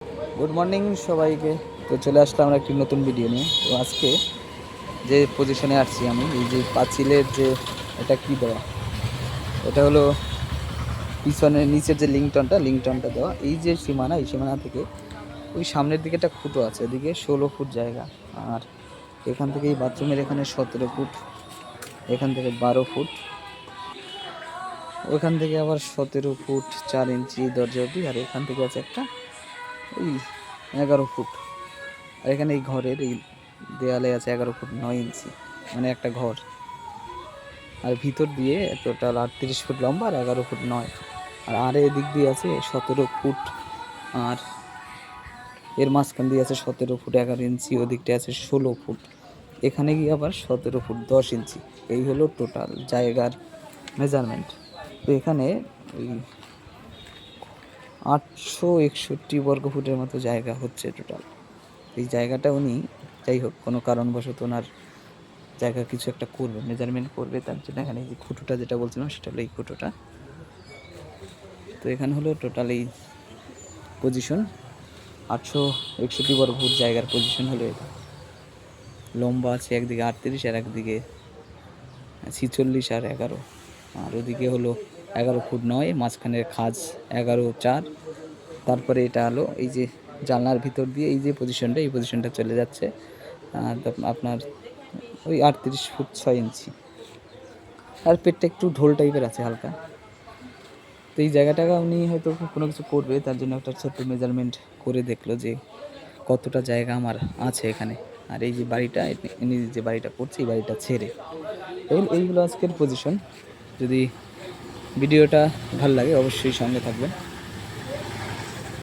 Good morning সবাইকে। তো চলে আসলাম আমরা একটি নতুন ভিডিও নিয়ে। তো আজকে যে পজিশনে আসছি আমি, এই যে পাঁচিলের যে এটা কি দেওয়া, এটা হলো পিছনের নিচের যে লিংটনটা দেওয়া। এই যে সীমানা, এই সীমানা থেকে ওই সামনের দিকে একটা খুঁটো আছে, এদিকে 16 ফুট জায়গা। আর এখান থেকে এই বাথরুমের এখানে 17 ফুট, এখান থেকে 12 ফুট, ওইখান থেকে আবার 17 ফুট 4 ইঞ্চি দরজা অবধি। আর এখান থেকে আছে একটা ওই 11 ফুট। আর এখানে এই ঘরের এই দেয়ালে আছে 11 ফুট 9 ইঞ্চি, মানে একটা ঘর। আর ভিতর দিয়ে টোটাল 38 ফুট লম্বা আর 11 ফুট 9। আর এদিক দিয়ে আছে 17 ফুট। আর এর মাঝখান দিয়ে আছে 17 ফুট 11 ইঞ্চি, ওদিকটা আছে 16 ফুট। এখানে গিয়ে আবার 17 ফুট 10 ইঞ্চি। এই হলো টোটাল জায়গার মেজারমেন্ট। তো এখানে ওই 861 বর্গফুটের মতো জায়গা হচ্ছে টোটাল। এই জায়গাটা উনি যাই হোক কোনো কারণবশত ওনার জায়গা কিছু একটা করবে, মেজারমেন্ট করবে, তার জন্য এখানে এই খুঁটোটা যেটা বলছিলাম সেটা হলো এই খুঁটোটা। তো এখানে হলো টোটাল এই পজিশন 861 বর্গফুট জায়গার পজিশন হলো এটা। লম্বা আছে একদিকে 38 আর একদিকে 46 আর 11। আর ওদিকে হলো 11 ফুট 9, মাঝখানের খাজ 11 4। তারপরে এটা হলো এই যে জানলার ভিতর দিয়ে এই যে পজিশনটা, এই পজিশনটা চলে যাচ্ছে আপনার ওই 38 ফুট 6 ইঞ্চি। আর পেটটা একটু ঢোল টাইপের আছে হালকা। তো এই জায়গাটাকে উনি হয়তো কোনো কিছু করবে, তার জন্য একটা ছোট্ট মেজারমেন্ট করে দেখলো যে কতটা জায়গা আমার আছে এখানে। আর এই যে বাড়িটা, ইনি যে বাড়িটা করছে এই বাড়িটা ছেড়ে, এইগুলো আজকের পজিশন। যদি ভিডিওটা ভালো লাগে অবশ্যই সঙ্গে থাকবেন।